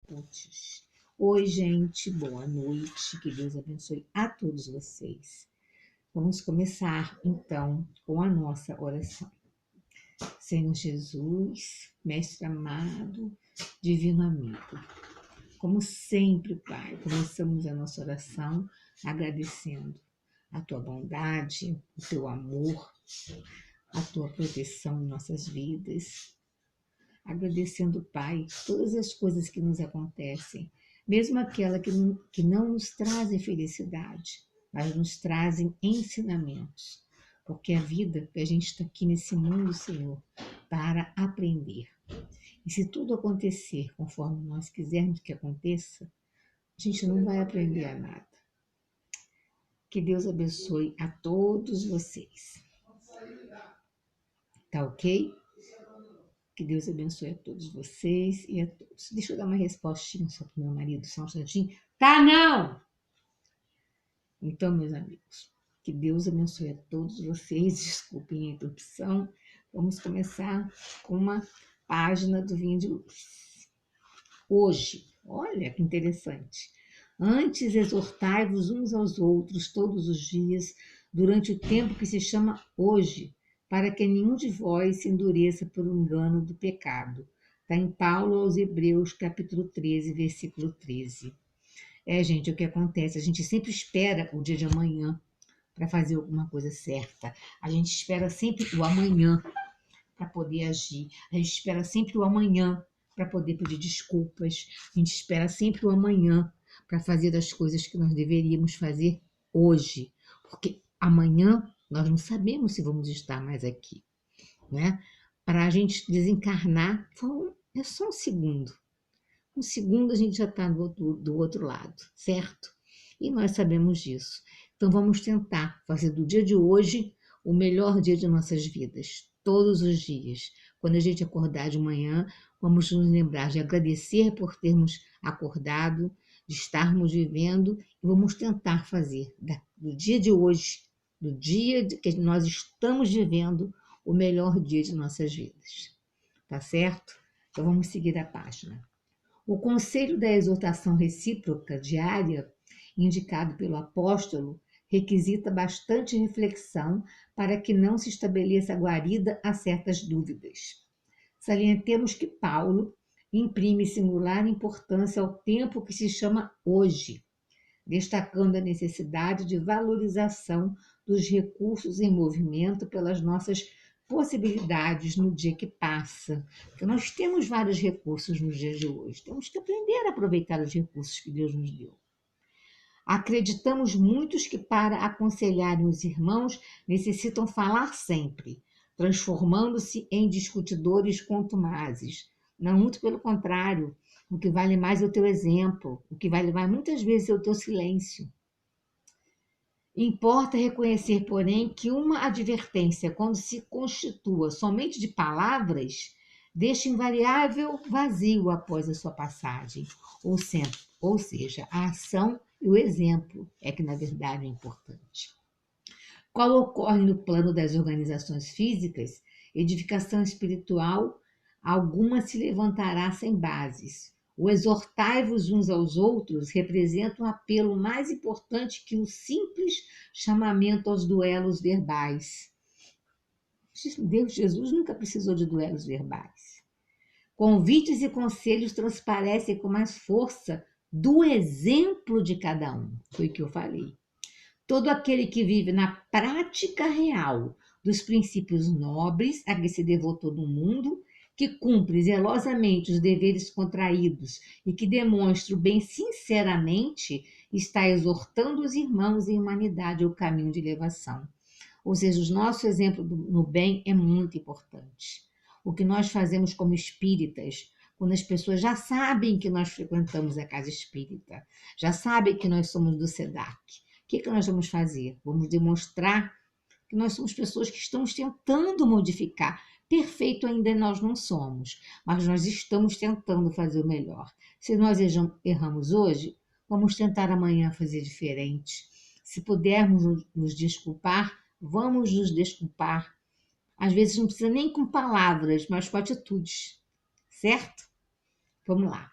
Putz. Oi, gente, boa noite. Que Deus abençoe a todos vocês. Vamos começar, então, com a nossa oração. Senhor Jesus, Mestre amado, Divino amigo, como sempre, Pai, começamos a nossa oração agradecendo a Tua bondade, o Teu amor, a Tua proteção em nossas vidas, agradecendo, Pai, todas as coisas que nos acontecem, mesmo aquelas que não nos trazem felicidade, mas nos trazem ensinamentos. Porque a vida, que a gente está aqui nesse mundo, Senhor, para aprender. E se tudo acontecer conforme nós quisermos que aconteça, a gente não vai aprender a nada. Que Deus abençoe a todos vocês. Tá ok? Que Deus abençoe a todos vocês e a todos. Deixa eu dar uma respostinha só para o meu marido, só um instantinho. Tá, não! Então, meus amigos, que Deus abençoe a todos vocês. Desculpem a interrupção. Vamos começar com uma página do Vinho de Luz. Hoje, olha que interessante. Antes exortai-vos uns aos outros todos os dias, durante o tempo que se chama hoje, para que nenhum de vós se endureça por engano do pecado. Está em Paulo aos Hebreus, capítulo 13, versículo 13. Gente, o que acontece? A gente sempre espera o dia de amanhã para fazer alguma coisa certa. A gente espera sempre o amanhã para poder agir. A gente espera sempre o amanhã para poder pedir desculpas. A gente espera sempre o amanhã para fazer as coisas que nós deveríamos fazer hoje. Porque amanhã nós não sabemos se vamos estar mais aqui, né? Para a gente desencarnar, é só um segundo. Um segundo a gente já está do outro lado, certo? E nós sabemos disso. Então vamos tentar fazer do dia de hoje o melhor dia de nossas vidas, todos os dias. Quando a gente acordar de manhã, vamos nos lembrar de agradecer por termos acordado, de estarmos vivendo, e vamos tentar fazer do dia de hoje, do dia que nós estamos vivendo, o melhor dia de nossas vidas. Tá certo? Então vamos seguir a página. O conselho da exortação recíproca diária, indicado pelo apóstolo, requisita bastante reflexão para que não se estabeleça guarida a certas dúvidas. Salientemos que Paulo imprime singular importância ao tempo que se chama hoje, destacando a necessidade de valorização dos recursos em movimento pelas nossas possibilidades no dia que passa. Porque nós temos vários recursos nos dias de hoje. Temos que aprender a aproveitar os recursos que Deus nos deu. Acreditamos muitos que para aconselharem os irmãos necessitam falar sempre, transformando-se em discutidores contumazes. Não, muito pelo contrário. O que vale mais é o teu exemplo. O que vale mais muitas vezes é o teu silêncio. Importa reconhecer, porém, que uma advertência, quando se constitua somente de palavras, deixa invariável vazio após a sua passagem. Ou seja, a ação e o exemplo é que, na verdade, é importante. Qual ocorre no plano das organizações físicas, edificação espiritual, alguma se levantará sem bases. O exortai-vos uns aos outros representa um apelo mais importante que o simples chamamento aos duelos verbais. Deus, Jesus nunca precisou de duelos verbais. Convites e conselhos transparecem com mais força do exemplo de cada um. Foi o que eu falei. Todo aquele que vive na prática real dos princípios nobres a que se devotou no mundo, que cumpre zelosamente os deveres contraídos e que demonstra o bem sinceramente, está exortando os irmãos em humanidade ao caminho de elevação. Ou seja, o nosso exemplo no bem é muito importante. O que nós fazemos como espíritas, quando as pessoas já sabem que nós frequentamos a casa espírita, já sabem que nós somos do SEDAC, o que nós vamos fazer? Vamos demonstrar que nós somos pessoas que estamos tentando modificar. Perfeito ainda nós não somos, mas nós estamos tentando fazer o melhor. Se nós erramos hoje, vamos tentar amanhã fazer diferente. Se pudermos nos desculpar, vamos nos desculpar. Às vezes não precisa nem com palavras, mas com atitudes, certo? Vamos lá.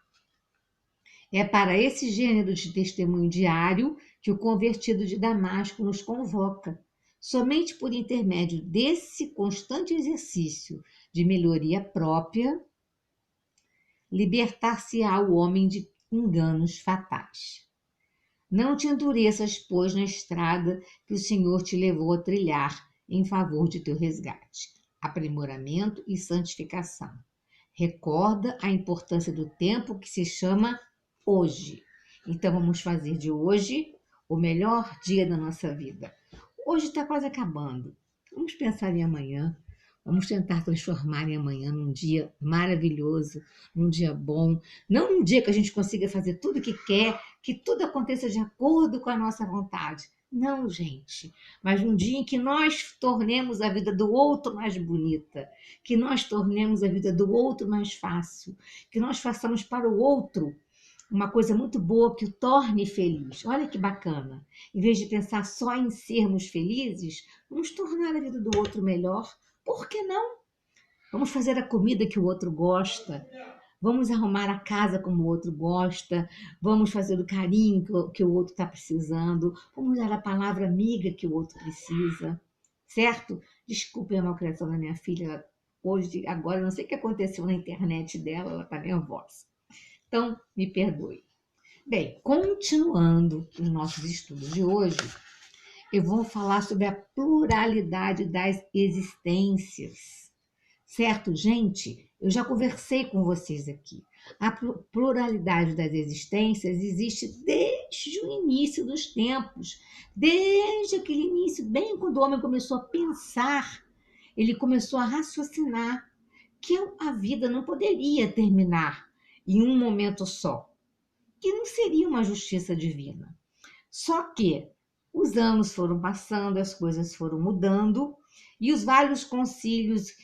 É para esse gênero de testemunho diário que o convertido de Damasco nos convoca. Somente por intermédio desse constante exercício de melhoria própria, libertar-se-á o homem de enganos fatais. Não te endureças, pois, na estrada que o Senhor te levou a trilhar em favor de teu resgate, aprimoramento e santificação. Recorda a importância do tempo que se chama hoje. Então vamos fazer de hoje o melhor dia da nossa vida. Hoje está quase acabando. Vamos pensar em amanhã. Vamos tentar transformar em amanhã num dia maravilhoso, num dia bom. Não num dia que a gente consiga fazer tudo o que quer, que tudo aconteça de acordo com a nossa vontade. Não, gente. Mas um dia em que nós tornemos a vida do outro mais bonita, que nós tornemos a vida do outro mais fácil, que nós façamos para o outro uma coisa muito boa que o torne feliz. Olha que bacana. Em vez de pensar só em sermos felizes, vamos tornar a vida do outro melhor. Por que não? Vamos fazer a comida que o outro gosta. Vamos arrumar a casa como o outro gosta. Vamos fazer o carinho que o outro está precisando. Vamos dar a palavra amiga que o outro precisa. Certo? Desculpem a malcriação da minha filha. Ela, hoje, agora, não sei o que aconteceu na internet dela, ela está nervosa. Então, me perdoe. Bem, continuando os nossos estudos de hoje, eu vou falar sobre a pluralidade das existências. Certo, gente? Eu já conversei com vocês aqui. A pluralidade das existências existe desde o início dos tempos, desde aquele início, bem quando o homem começou a pensar, ele começou a raciocinar que a vida não poderia terminar em um momento só, que não seria uma justiça divina. Só que os anos foram passando, as coisas foram mudando e os vários concílios,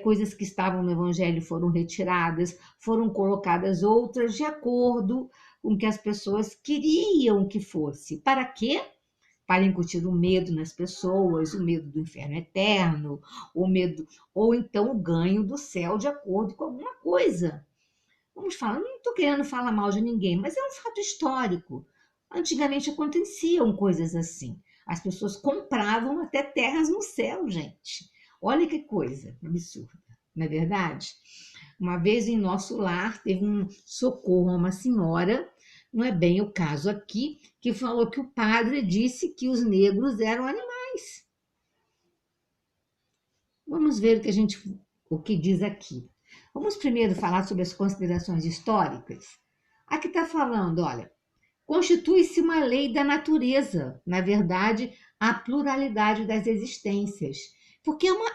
coisas que estavam no Evangelho foram retiradas, foram colocadas outras de acordo com o que as pessoas queriam que fosse. Para quê? Para incutir o medo nas pessoas, o medo do inferno eterno, o medo, ou então o ganho do céu de acordo com alguma coisa. Vamos falar, não estou querendo falar mal de ninguém, mas é um fato histórico. Antigamente aconteciam coisas assim. As pessoas compravam até terras no céu, gente. Olha que coisa absurda, não é verdade? Uma vez em nosso lar teve um socorro a uma senhora, não é bem o caso aqui, que falou que o padre disse que os negros eram animais. Vamos ver o que diz aqui. Vamos primeiro falar sobre as considerações históricas. Aqui está falando, olha, constitui-se uma lei da natureza, na verdade, a pluralidade das existências, porque é uma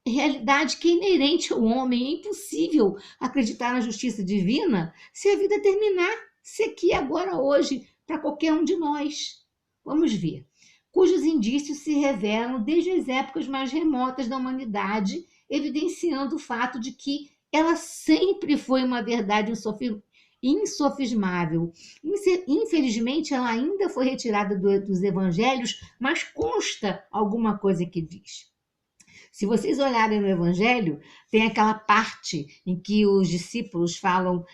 realidade que é inerente ao homem, é impossível acreditar na justiça divina se a vida terminar, se aqui, agora, hoje, para qualquer um de nós. Vamos ver. Cujos indícios se revelam desde as épocas mais remotas da humanidade, evidenciando o fato de que ela sempre foi uma verdade insofismável. Infelizmente, ela ainda foi retirada dos evangelhos, mas consta alguma coisa que diz. Se vocês olharem no evangelho, tem aquela parte em que os discípulos falam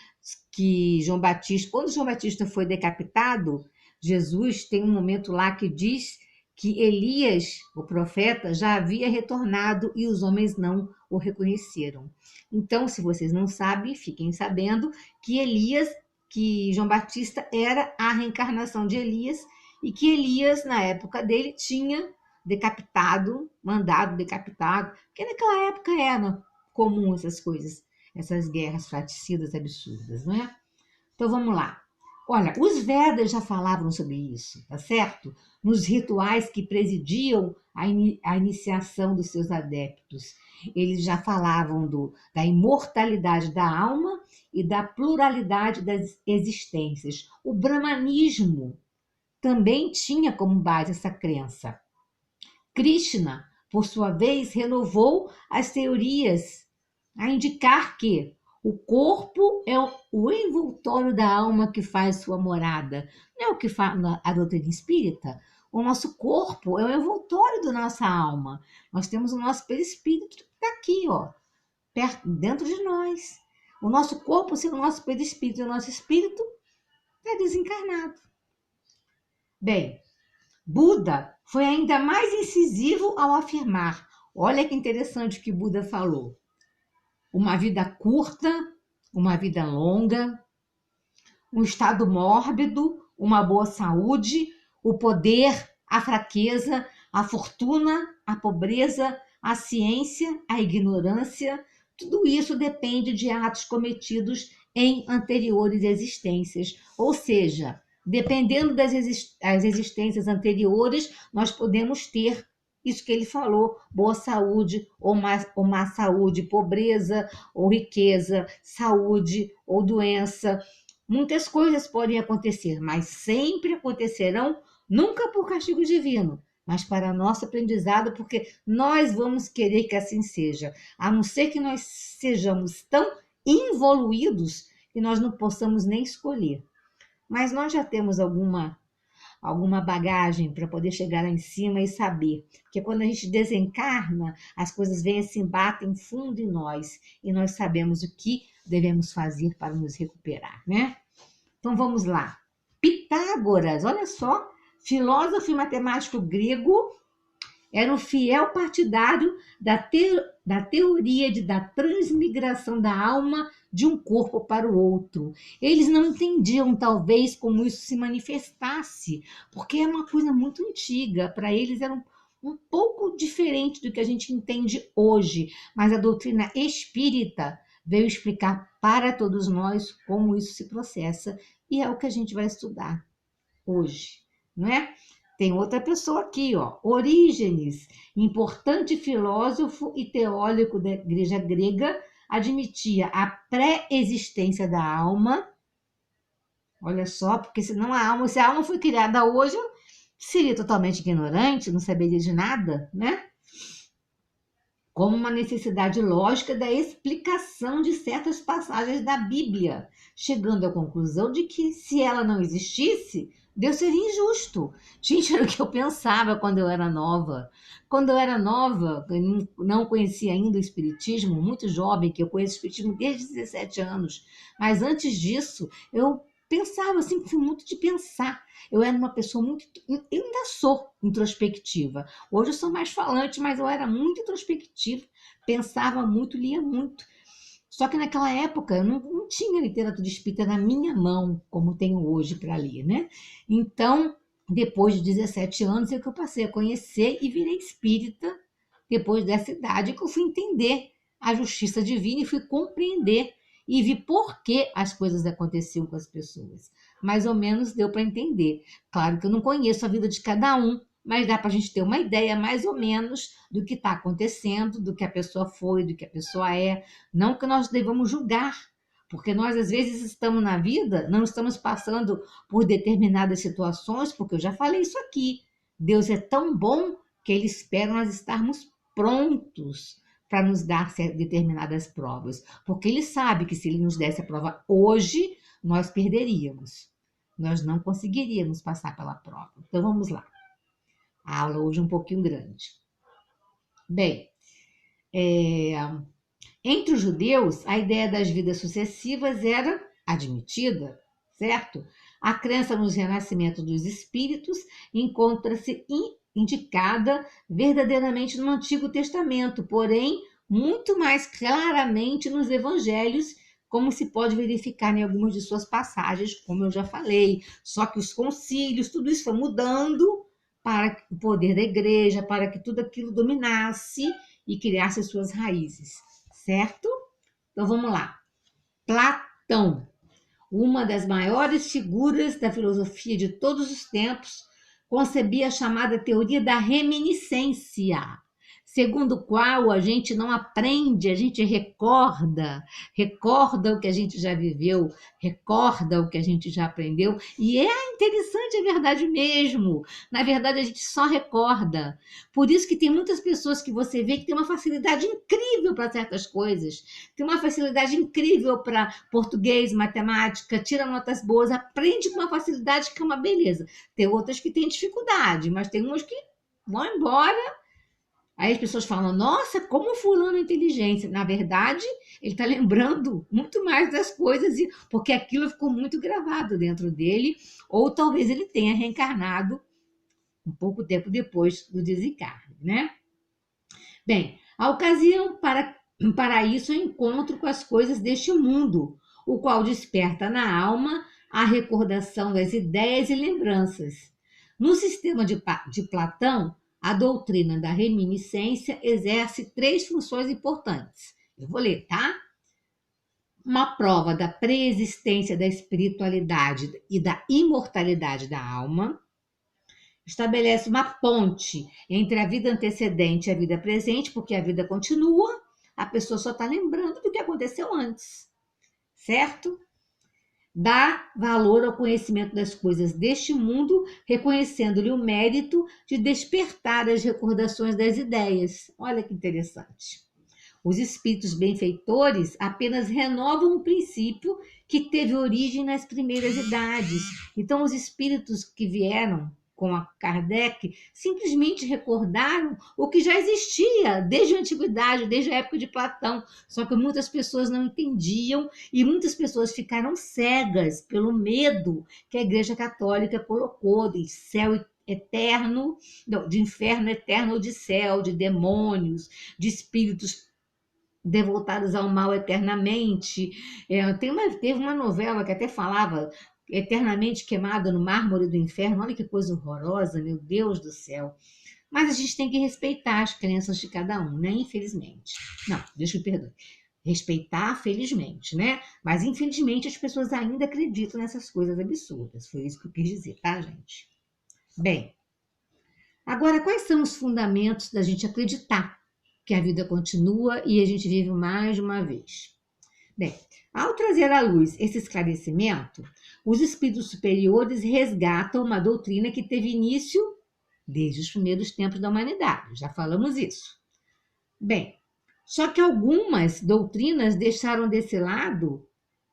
que João Batista, quando João Batista foi decapitado, Jesus tem um momento lá que diz que Elias, o profeta, já havia retornado e os homens não o reconheceram. Então, se vocês não sabem, fiquem sabendo que João Batista era a reencarnação de Elias e que Elias, na época dele, tinha mandado decapitado, porque naquela época era comum essas coisas, essas guerras fratricidas absurdas, não é? Então vamos lá. Olha, os Vedas já falavam sobre isso, tá certo? Nos rituais que presidiam a iniciação dos seus adeptos. Eles já falavam da imortalidade da alma e da pluralidade das existências. O brahmanismo também tinha como base essa crença. Krishna, por sua vez, renovou as teorias a indicar que o corpo é o envoltório da alma que faz sua morada. Não é o que fala a doutrina espírita? O nosso corpo é o envoltório da nossa alma. Nós temos o nosso perispírito que está aqui, ó, dentro de nós. O nosso corpo sendo o nosso perispírito, e o nosso espírito está desencarnado. Bem, Buda foi ainda mais incisivo ao afirmar, olha que interessante o que Buda falou, uma vida curta, uma vida longa, um estado mórbido, uma boa saúde, o poder, a fraqueza, a fortuna, a pobreza, a ciência, a ignorância, tudo isso depende de atos cometidos em anteriores existências. Ou seja, dependendo das existências anteriores, nós podemos ter isso que ele falou, boa saúde ou má saúde, pobreza ou riqueza, saúde ou doença. Muitas coisas podem acontecer, mas sempre acontecerão, nunca por castigo divino, mas para nosso aprendizado, porque nós vamos querer que assim seja, a não ser que nós sejamos tão involuídos que nós não possamos nem escolher. Mas nós já temos alguma bagagem para poder chegar lá em cima e saber. Porque quando a gente desencarna, as coisas vêm assim, batem fundo em nós e nós sabemos o que devemos fazer para nos recuperar, né? Então vamos lá. Pitágoras, olha só, filósofo e matemático grego, era um fiel partidário da teoria da transmigração da alma de um corpo para o outro. Eles não entendiam, talvez, como isso se manifestasse, porque é uma coisa muito antiga. Para eles era um pouco diferente do que a gente entende hoje, mas a doutrina espírita veio explicar para todos nós como isso se processa, e é o que a gente vai estudar hoje, não é? Tem outra pessoa aqui, ó, Orígenes, importante filósofo e teólogo da igreja grega, admitia a pré-existência da alma. Olha só, porque se a alma foi criada hoje, seria totalmente ignorante, não saberia de nada, né? Como uma necessidade lógica da explicação de certas passagens da Bíblia, chegando à conclusão de que, se ela não existisse, Deus seria injusto. Gente, era o que eu pensava quando eu era nova. Quando eu era nova, eu não conhecia ainda o Espiritismo, muito jovem, que eu conheço o Espiritismo desde 17 anos. Mas antes disso, eu pensava, assim, fui muito de pensar. Eu era uma pessoa muito... Eu ainda sou introspectiva. Hoje eu sou mais falante, mas eu era muito introspectiva. Pensava muito, lia muito. Só que naquela época eu não tinha literatura espírita na minha mão, como tenho hoje para ler, né? Então, depois de 17 anos, é que eu passei a conhecer e virei espírita. Depois dessa idade, que eu fui entender a justiça divina e fui compreender e vi por que as coisas aconteciam com as pessoas. Mais ou menos deu para entender. Claro que eu não conheço a vida de cada um, mas dá para a gente ter uma ideia mais ou menos do que está acontecendo, do que a pessoa foi, do que a pessoa é. Não que nós devamos julgar, porque nós às vezes estamos na vida, não estamos passando por determinadas situações, porque eu já falei isso aqui. Deus é tão bom que Ele espera nós estarmos prontos para nos dar determinadas provas, porque Ele sabe que se Ele nos desse a prova hoje, nós perderíamos. Nós não conseguiríamos passar pela prova. Então vamos lá. A aula hoje é um pouquinho grande. Bem, entre os judeus, a ideia das vidas sucessivas era admitida, certo? A crença no renascimento dos espíritos encontra-se indicada verdadeiramente no Antigo Testamento, porém, muito mais claramente nos evangelhos, como se pode verificar em algumas de suas passagens, como eu já falei. Só que os concílios, tudo isso foi mudando para o poder da igreja, para que tudo aquilo dominasse e criasse suas raízes, certo? Então vamos lá. Platão, uma das maiores figuras da filosofia de todos os tempos, concebia a chamada teoria da reminiscência, segundo o qual a gente não aprende, a gente recorda o que a gente já viveu, recorda o que a gente já aprendeu, e é interessante, é verdade mesmo. Na verdade, a gente só recorda. Por isso que tem muitas pessoas que você vê que tem uma facilidade incrível para certas coisas, tem uma facilidade incrível para português, matemática, tira notas boas, aprende com uma facilidade que é uma beleza. Tem outras que têm dificuldade, mas tem umas que vão embora. Aí as pessoas falam, nossa, como fulano é inteligente. Na verdade, ele está lembrando muito mais das coisas, porque aquilo ficou muito gravado dentro dele, ou talvez ele tenha reencarnado um pouco tempo depois do desencarne, né? Bem, a ocasião para isso é o encontro com as coisas deste mundo, o qual desperta na alma a recordação das ideias e lembranças. No sistema de Platão, a doutrina da reminiscência exerce três funções importantes. Eu vou ler, tá? Uma prova da preexistência da espiritualidade e da imortalidade da alma, estabelece uma ponte entre a vida antecedente e a vida presente, porque a vida continua, a pessoa só está lembrando do que aconteceu antes, certo? Dá valor ao conhecimento das coisas deste mundo, reconhecendo-lhe o mérito de despertar as recordações das ideias. Olha que interessante. Os espíritos benfeitores apenas renovam o princípio que teve origem nas primeiras idades. Então, os espíritos que vieram com a Kardec simplesmente recordaram o que já existia desde a antiguidade, desde a época de Platão. Só que muitas pessoas não entendiam e muitas pessoas ficaram cegas pelo medo que a Igreja Católica colocou de céu eterno, não, de inferno eterno ou de céu, de demônios, de espíritos devotados ao mal eternamente. Teve uma novela que até falava eternamente queimada no mármore do inferno. Olha que coisa horrorosa, meu Deus do céu. Mas a gente tem que respeitar as crenças de cada um, né? Infelizmente. Não, deixa eu perdoar. Respeitar, felizmente, né? Mas infelizmente as pessoas ainda acreditam nessas coisas absurdas. Foi isso que eu quis dizer, tá, gente? Bem, agora quais são os fundamentos da gente acreditar que a vida continua e a gente vive mais de uma vez? Bem, ao trazer à luz esse esclarecimento, os espíritos superiores resgatam uma doutrina que teve início desde os primeiros tempos da humanidade. Já falamos isso. Bem, só que algumas doutrinas deixaram desse lado,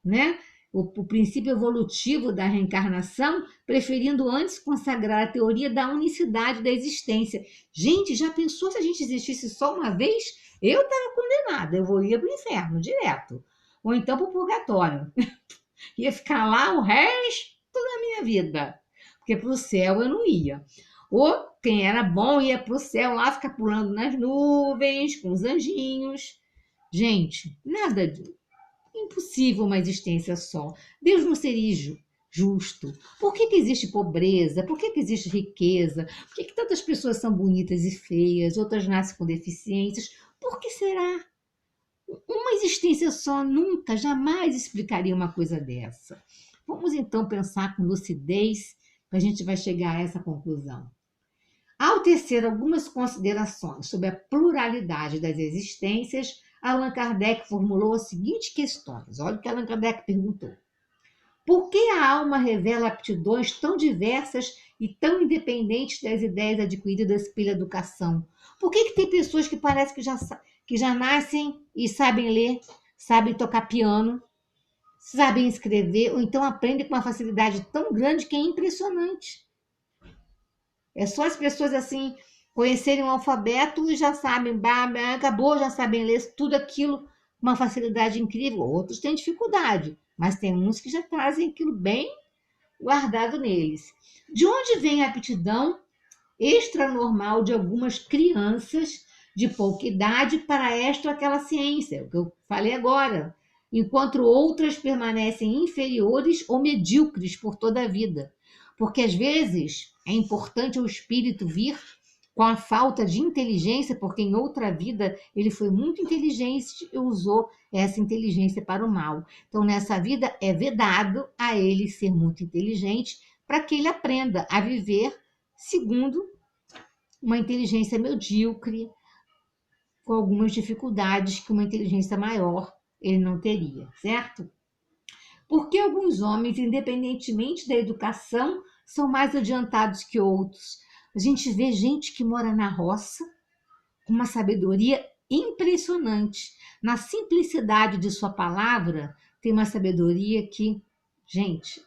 né, o princípio evolutivo da reencarnação, preferindo antes consagrar a teoria da unicidade da existência. Gente, já pensou se a gente existisse só uma vez? Eu estava condenada, eu ia para o inferno direto. Ou então para o purgatório. Ia ficar lá o resto da minha vida. Porque para o céu eu não ia. Ou quem era bom ia para o céu lá ficar pulando nas nuvens, com os anjinhos. Gente, nada disso. Impossível uma existência só. Deus não seria justo. Por que existe pobreza? Por que existe riqueza? Por que tantas pessoas são bonitas e feias? Outras nascem com deficiências? Por que será? Uma existência só nunca, jamais explicaria uma coisa dessa. Vamos então pensar com lucidez, que a gente vai chegar a essa conclusão. Ao tecer algumas considerações sobre a pluralidade das existências, Allan Kardec formulou as seguintes questões. Olha o que Allan Kardec perguntou. Por que a alma revela aptidões tão diversas e tão independentes das ideias adquiridas pela educação? Por que tem pessoas que parece que já nascem e sabem ler, sabem tocar piano, sabem escrever, ou então aprendem com uma facilidade tão grande que é impressionante? É só as pessoas assim conhecerem o alfabeto e já sabem, acabou, já sabem ler tudo aquilo com uma facilidade incrível. Outros têm dificuldade, mas tem uns que já trazem aquilo bem guardado neles. De onde vem a aptidão extranormal de algumas crianças de pouca idade para esta ou aquela ciência, o que eu falei agora, enquanto outras permanecem inferiores ou medíocres por toda a vida? Porque às vezes é importante o espírito vir com a falta de inteligência, porque em outra vida ele foi muito inteligente e usou essa inteligência para o mal. Então, nessa vida é vedado a ele ser muito inteligente para que ele aprenda a viver segundo uma inteligência medíocre, com algumas dificuldades que uma inteligência maior ele não teria, certo? Porque alguns homens, independentemente da educação, são mais adiantados que outros. A gente vê gente que mora na roça com uma sabedoria impressionante. Na simplicidade de sua palavra, tem uma sabedoria que, gente,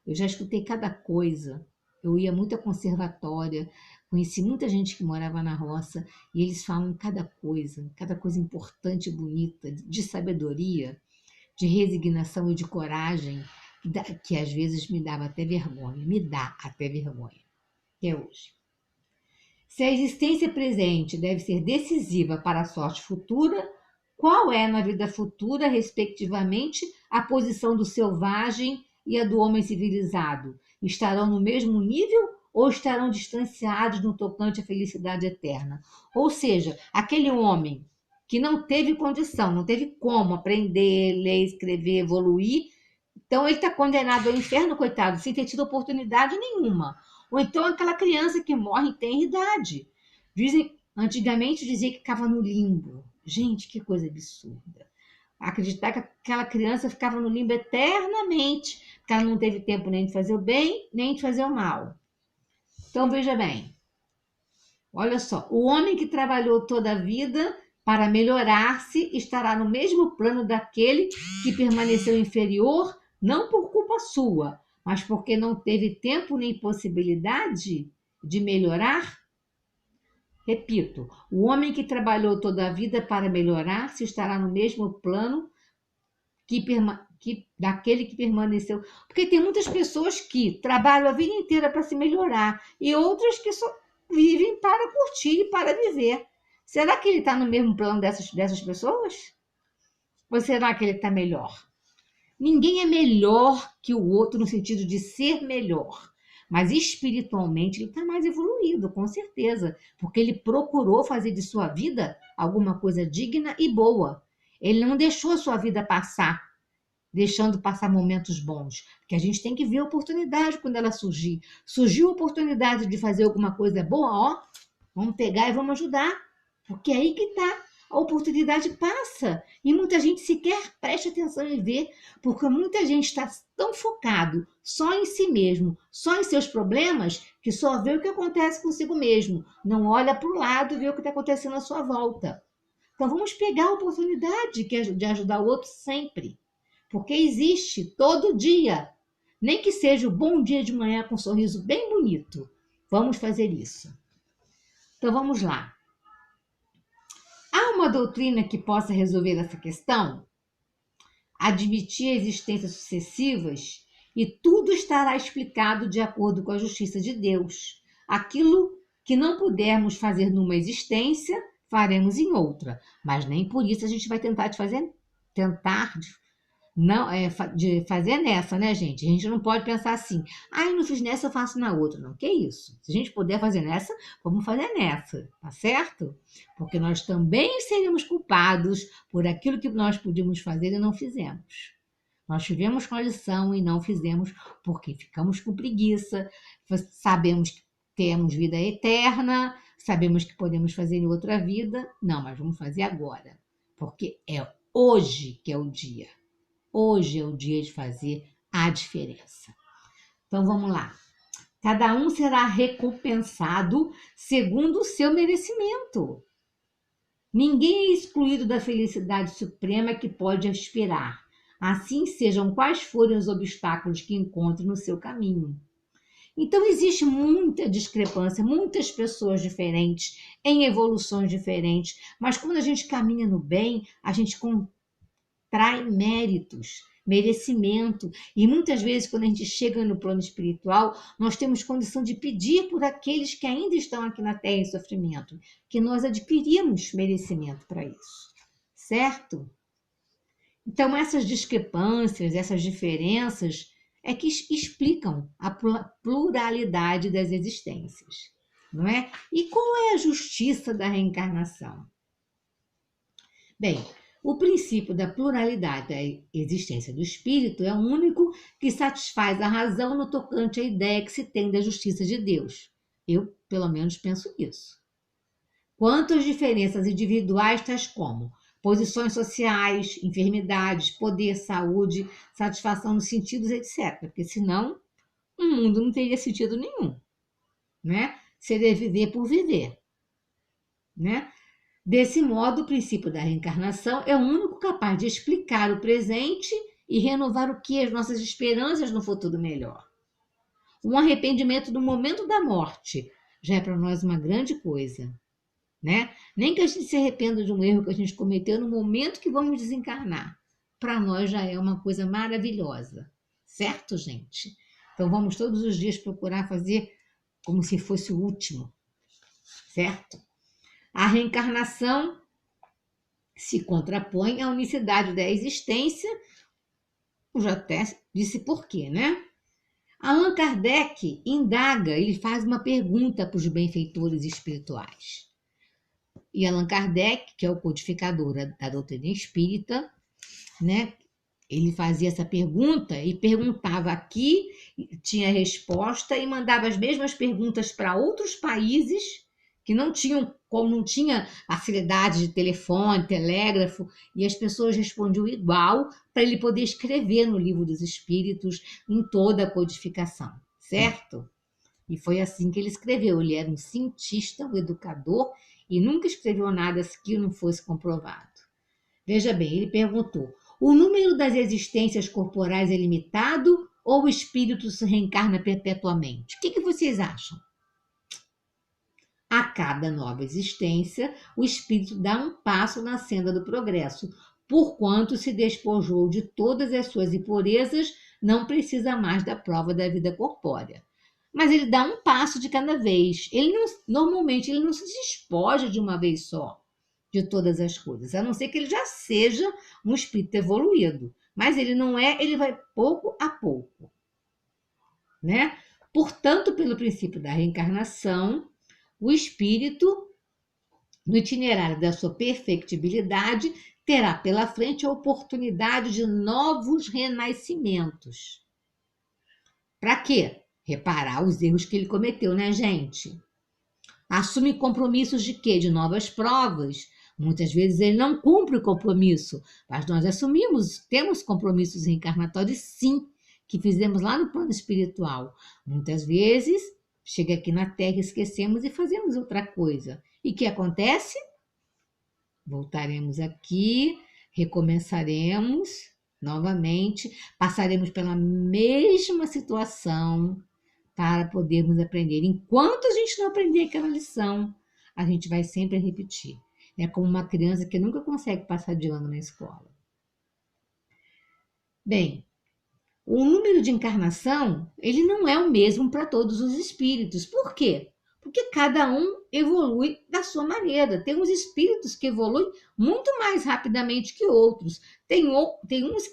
eu já escutei cada coisa. Eu ia muito a conservatória, Conheci muita gente que morava na roça e eles falam cada coisa importante e bonita, de sabedoria, de resignação e de coragem, que às vezes me dava até vergonha, me dá até vergonha, até hoje. Se a existência presente deve ser decisiva para a sorte futura, qual é na vida futura, respectivamente, a posição do selvagem e a do homem civilizado? Estarão no mesmo nível ou estarão distanciados no tocante à felicidade eterna? Ou seja, aquele homem que não teve condição, não teve como aprender, ler, escrever, evoluir, então ele está condenado ao inferno, coitado, sem ter tido oportunidade nenhuma. Ou então aquela criança que morre tem idade. Antigamente dizia que ficava no limbo. Gente, que coisa absurda. Acreditar que aquela criança ficava no limbo eternamente, porque ela não teve tempo nem de fazer o bem, nem de fazer o mal. Então veja bem, olha só, o homem que trabalhou toda a vida para melhorar-se estará no mesmo plano daquele que permaneceu inferior, não por culpa sua, mas porque não teve tempo nem possibilidade de melhorar. Repito, o homem que trabalhou toda a vida para melhorar-se estará no mesmo plano daquele que permaneceu. Porque tem muitas pessoas que trabalham a vida inteira para se melhorar e outras que só vivem para curtir e para viver. Será que ele está no mesmo plano dessas pessoas? Ou será que ele está melhor? Ninguém é melhor que o outro no sentido de ser melhor. Mas espiritualmente ele está mais evoluído, com certeza, porque ele procurou fazer de sua vida alguma coisa digna e boa. Ele não deixou a sua vida passar, deixando passar momentos bons, porque a gente tem que ver a oportunidade quando ela surgir. Surgiu a oportunidade de fazer alguma coisa boa, ó, vamos pegar e vamos ajudar, porque é aí que está. A oportunidade passa e muita gente sequer presta atenção em ver, porque muita gente está tão focado só em si mesmo, só em seus problemas, que só vê o que acontece consigo mesmo, não olha para o lado e vê o que está acontecendo à sua volta. Então vamos pegar a oportunidade de ajudar o outro sempre, porque existe todo dia, nem que seja o bom dia de manhã com um sorriso bem bonito. Vamos fazer isso. Então vamos lá. Há uma doutrina que possa resolver essa questão? Admitir a existência sucessivas e tudo estará explicado de acordo com a justiça de Deus. Aquilo que não pudermos fazer numa existência, faremos em outra. Mas nem por isso a gente vai tentar não de fazer nessa, né, gente? A gente não pode pensar assim, não fiz nessa, eu faço na outra. Não, que isso? Se a gente puder fazer nessa, vamos fazer nessa, tá certo? Porque nós também seremos culpados por aquilo que nós podíamos fazer e não fizemos. Nós tivemos com a lição e não fizemos porque ficamos com preguiça, sabemos que temos vida eterna, sabemos que podemos fazer em outra vida. Não, mas vamos fazer agora, porque é hoje que é o dia. Hoje é o dia de fazer a diferença. Então vamos lá. Cada um será recompensado segundo o seu merecimento. Ninguém é excluído da felicidade suprema que pode aspirar, assim sejam quais forem os obstáculos que encontre no seu caminho. Então existe muita discrepância, muitas pessoas diferentes, em evoluções diferentes, mas quando a gente caminha no bem, a gente trai méritos, merecimento. E muitas vezes, quando a gente chega no plano espiritual, nós temos condição de pedir por aqueles que ainda estão aqui na Terra em sofrimento, que nós adquirimos merecimento para isso, certo? Então, essas discrepâncias, essas diferenças, é que explicam a pluralidade das existências, não é? E qual é a justiça da reencarnação? Bem, o princípio da pluralidade da existência do espírito é o único que satisfaz a razão no tocante à ideia que se tem da justiça de Deus. Eu, pelo menos, penso isso. Quanto às diferenças individuais, tais como posições sociais, enfermidades, poder, saúde, satisfação nos sentidos, etc. Porque senão o mundo não teria sentido nenhum, né? Seria viver por viver, né? Desse modo, o princípio da reencarnação é o único capaz de explicar o presente e renovar o que? As nossas esperanças no futuro melhor. Um arrependimento no momento da morte já é para nós uma grande coisa, né? Nem que a gente se arrependa de um erro que a gente cometeu no momento que vamos desencarnar. Para nós já é uma coisa maravilhosa, certo, gente? Então vamos todos os dias procurar fazer como se fosse o último, certo? A reencarnação se contrapõe à unicidade da existência. Eu já até disse por quê, né? Allan Kardec indaga, ele faz uma pergunta para os benfeitores espirituais. E Allan Kardec, que é o codificador da doutrina espírita, né? Ele fazia essa pergunta e perguntava aqui, tinha resposta e mandava as mesmas perguntas para outros países que não tinham, como não tinha facilidade de telefone, telégrafo, e as pessoas respondiam igual para ele poder escrever no Livro dos Espíritos em toda a codificação, certo? E foi assim que ele escreveu. Ele era um cientista, um educador, e nunca escreveu nada que não fosse comprovado. Veja bem, ele perguntou: o número das existências corporais é limitado ou o espírito se reencarna perpetuamente? O que vocês acham? A cada nova existência, o espírito dá um passo na senda do progresso. Porquanto se despojou de todas as suas impurezas, não precisa mais da prova da vida corpórea. Mas ele dá um passo de cada vez. Normalmente ele não se despoja de uma vez só de todas as coisas, a não ser que ele já seja um espírito evoluído. Mas ele não é, ele vai pouco a pouco, né? Portanto, pelo princípio da reencarnação, o espírito, no itinerário da sua perfectibilidade, terá pela frente a oportunidade de novos renascimentos. Para quê? Reparar os erros que ele cometeu, né, gente? Assume compromissos de quê? De novas provas. Muitas vezes ele não cumpre o compromisso, mas nós temos compromissos reencarnatórios, sim, que fizemos lá no plano espiritual. Muitas vezes chega aqui na Terra, esquecemos e fazemos outra coisa. E o que acontece? Voltaremos aqui, recomeçaremos novamente, passaremos pela mesma situação para podermos aprender. Enquanto a gente não aprender aquela lição, a gente vai sempre repetir. É como uma criança que nunca consegue passar de ano na escola. Bem, o número de encarnação, ele não é o mesmo para todos os espíritos. Por quê? Porque cada um evolui da sua maneira. Tem uns espíritos que evoluem muito mais rapidamente que outros. Tem uns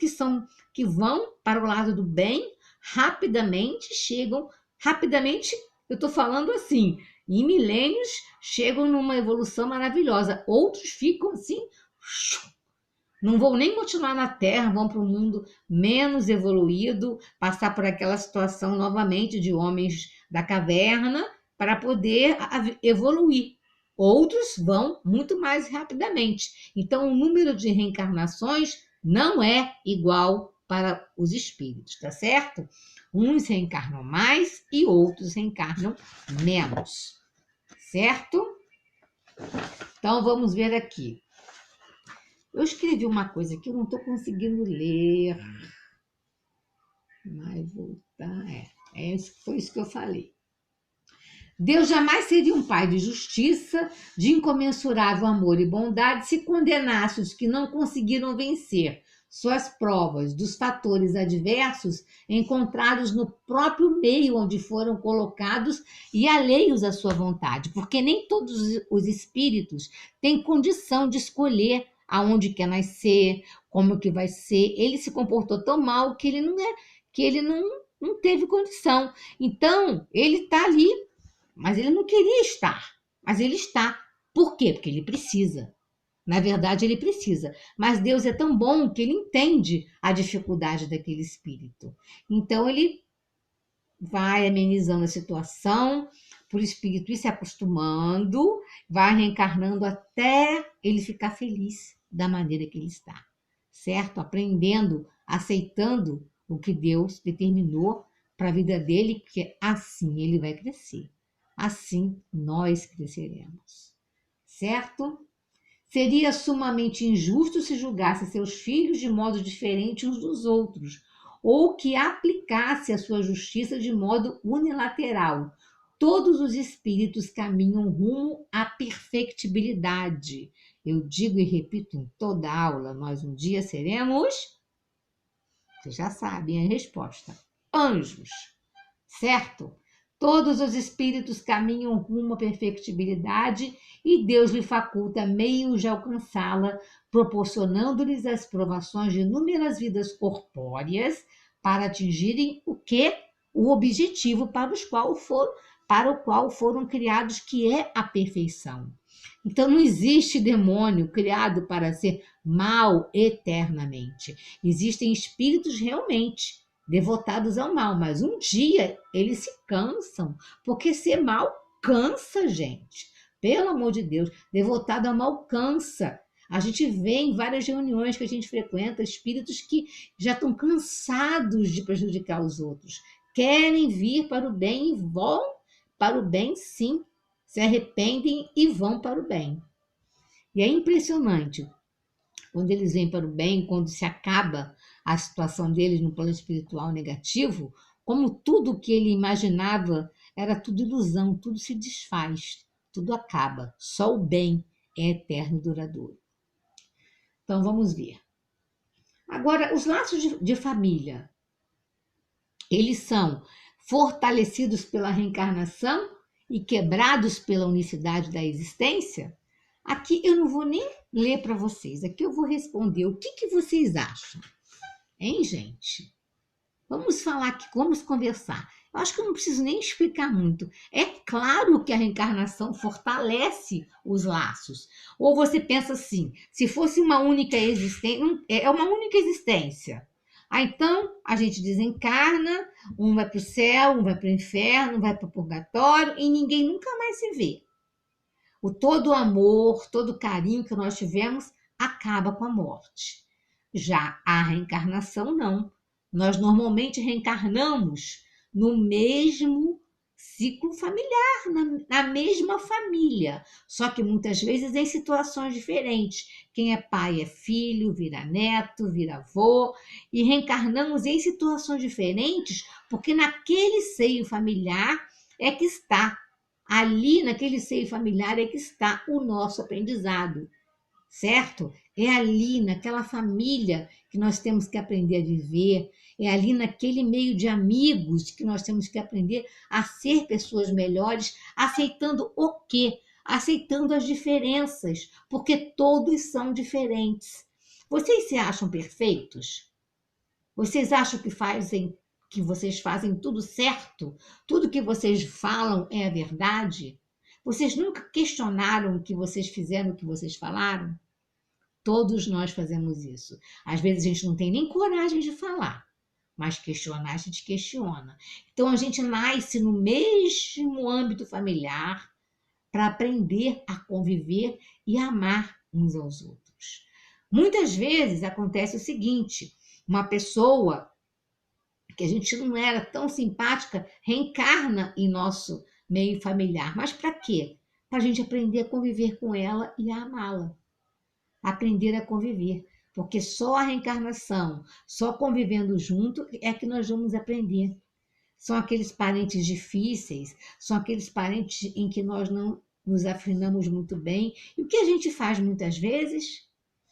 que vão para o lado do bem rapidamente, chegam rapidamente, eu estou falando assim, em milênios chegam numa evolução maravilhosa. Outros ficam assim, não vão nem continuar na Terra, vão para um mundo menos evoluído, passar por aquela situação novamente de homens da caverna para poder evoluir. Outros vão muito mais rapidamente. Então, o número de reencarnações não é igual para os espíritos, tá certo? Uns reencarnam mais e outros reencarnam menos, certo? Então, vamos ver aqui. Eu escrevi uma coisa que eu não estou conseguindo ler. Mas voltar. Foi isso que eu falei. Deus jamais seria um pai de justiça, de incomensurável amor e bondade, se condenasse os que não conseguiram vencer suas provas dos fatores adversos encontrados no próprio meio onde foram colocados e alheios à sua vontade, porque nem todos os espíritos têm condição de escolher aonde quer nascer, como que vai ser. Ele se comportou tão mal que ele não teve condição. Então, ele está ali, mas ele não queria estar, mas ele está. Por quê? Porque ele precisa. Na verdade, ele precisa. Mas Deus é tão bom que ele entende a dificuldade daquele espírito. Então, ele vai amenizando a situação, por espírito ir se acostumando, vai reencarnando até ele ficar feliz da maneira que ele está, certo? Aprendendo, aceitando o que Deus determinou para a vida dele, porque assim ele vai crescer. Assim nós cresceremos, certo? Seria sumamente injusto se julgasse seus filhos de modo diferente uns dos outros, ou que aplicasse a sua justiça de modo unilateral, Todos os espíritos caminham rumo à perfectibilidade. Eu digo e repito em toda aula, nós um dia seremos, vocês já sabem a resposta, anjos, certo? Todos os espíritos caminham rumo à perfectibilidade e Deus lhe faculta meios de alcançá-la, proporcionando-lhes as provações de inúmeras vidas corpóreas para atingirem o quê? O objetivo para o qual foram criados, que é a perfeição. Então não existe demônio criado para ser mal eternamente. Existem espíritos realmente devotados ao mal, mas um dia eles se cansam, porque ser mal cansa, gente. Pelo amor de Deus, devotado ao mal cansa. A gente vê em várias reuniões que a gente frequenta espíritos que já estão cansados de prejudicar os outros, querem vir para o bem e vão para o bem, sim, se arrependem e vão para o bem. E é impressionante quando eles vêm para o bem, quando se acaba a situação deles no plano espiritual negativo, como tudo que ele imaginava era tudo ilusão, tudo se desfaz, tudo acaba. Só o bem é eterno e duradouro. Então vamos ver. Agora, os laços de família, eles são fortalecidos pela reencarnação e quebrados pela unicidade da existência? Aqui eu não vou nem ler para vocês, aqui eu vou responder. O que vocês acham? Hein, gente? Vamos falar aqui, vamos conversar. Eu acho que eu não preciso nem explicar muito. É claro que a reencarnação fortalece os laços. Ou você pensa assim, se fosse uma única existência, é uma única existência. Então, a gente desencarna, um vai para o céu, um vai para o inferno, um vai para o purgatório e ninguém nunca mais se vê. Todo o amor, todo o carinho que nós tivemos acaba com a morte. Já a reencarnação, não. Nós normalmente reencarnamos no mesmo ciclo familiar, na mesma família, só que muitas vezes em situações diferentes. Quem é pai é filho, vira neto, vira avô, e reencarnamos em situações diferentes, porque naquele seio familiar é que está, ali naquele seio familiar é que está o nosso aprendizado, certo? É ali, naquela família, que nós temos que aprender a viver, é ali naquele meio de amigos que nós temos que aprender a ser pessoas melhores, aceitando o quê? Aceitando as diferenças, porque todos são diferentes. Vocês se acham perfeitos? Vocês acham que vocês fazem tudo certo? Tudo que vocês falam é a verdade? Vocês nunca questionaram o que vocês fizeram, o que vocês falaram? Todos nós fazemos isso. Às vezes a gente não tem nem coragem de falar, mas questionar a gente questiona. Então a gente nasce no mesmo âmbito familiar para aprender a conviver e amar uns aos outros. Muitas vezes acontece o seguinte, uma pessoa que a gente não era tão simpática reencarna em nosso meio familiar. Mas para quê? Para a gente aprender a conviver com ela e a amá-la. Aprender a conviver. Porque só a reencarnação, só convivendo junto é que nós vamos aprender. São aqueles parentes difíceis, são aqueles parentes em que nós não nos afinamos muito bem. E o que a gente faz muitas vezes?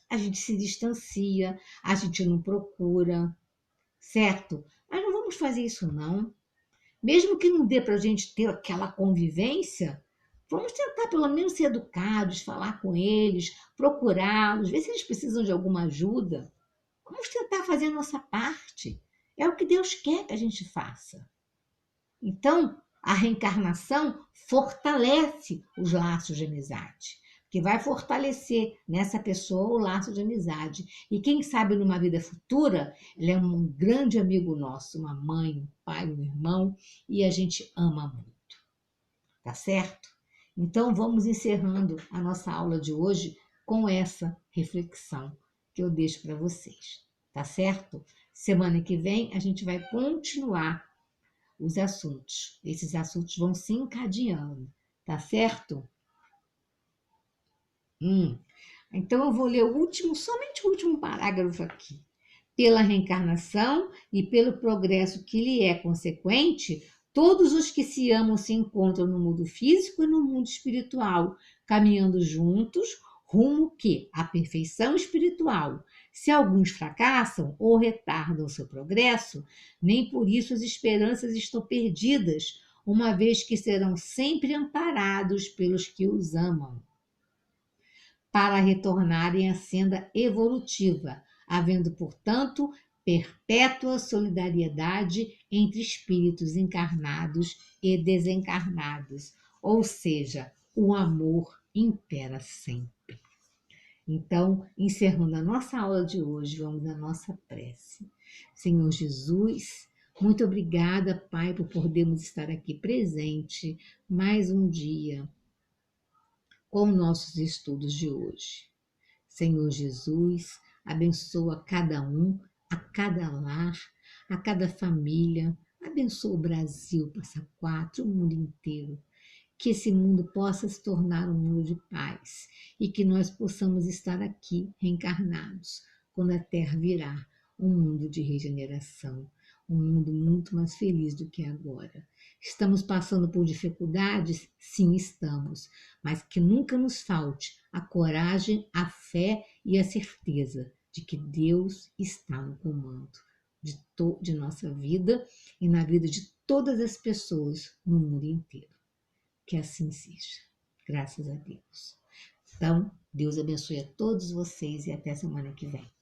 A gente se distancia, a gente não procura, certo? Mas não vamos fazer isso, não. Mesmo que não dê para a gente ter aquela convivência, vamos tentar pelo menos ser educados, falar com eles, procurá-los, ver se eles precisam de alguma ajuda. Vamos tentar fazer a nossa parte. É o que Deus quer que a gente faça. Então, a reencarnação fortalece os laços de amizade, que vai fortalecer nessa pessoa o laço de amizade. E quem sabe numa vida futura, ele é um grande amigo nosso, uma mãe, um pai, um irmão, e a gente ama muito. Tá certo? Então, vamos encerrando a nossa aula de hoje com essa reflexão que eu deixo para vocês. Tá certo? Semana que vem a gente vai continuar os assuntos. Esses assuntos vão se encadeando, tá certo? Então eu vou ler somente o último parágrafo aqui. Pela reencarnação e pelo progresso que lhe é consequente, Todos os que se amam se encontram no mundo físico e no mundo espiritual, caminhando juntos, rumo que à perfeição espiritual. Se alguns fracassam ou retardam seu progresso, nem por isso as esperanças estão perdidas, uma vez que serão sempre amparados pelos que os amam, para retornarem à senda evolutiva, havendo, portanto, perpétua solidariedade entre espíritos encarnados e desencarnados, ou seja, o amor impera sempre. Então, encerrando a nossa aula de hoje, vamos à nossa prece. Senhor Jesus, muito obrigada, Pai, por podermos estar aqui presente mais um dia com nossos estudos de hoje. Senhor Jesus, abençoa cada um, a cada lar, a cada família. Abençoa o Brasil, Passa Quatro, o mundo inteiro. Que esse mundo possa se tornar um mundo de paz e que nós possamos estar aqui reencarnados quando a Terra virar um mundo de regeneração, um mundo muito mais feliz do que agora. Estamos passando por dificuldades? Sim, estamos, mas que nunca nos falte a coragem, a fé e a certeza de que Deus está no comando de nossa vida e na vida de todas as pessoas no mundo inteiro. Que assim seja. Graças a Deus. Então, Deus abençoe a todos vocês e até semana que vem.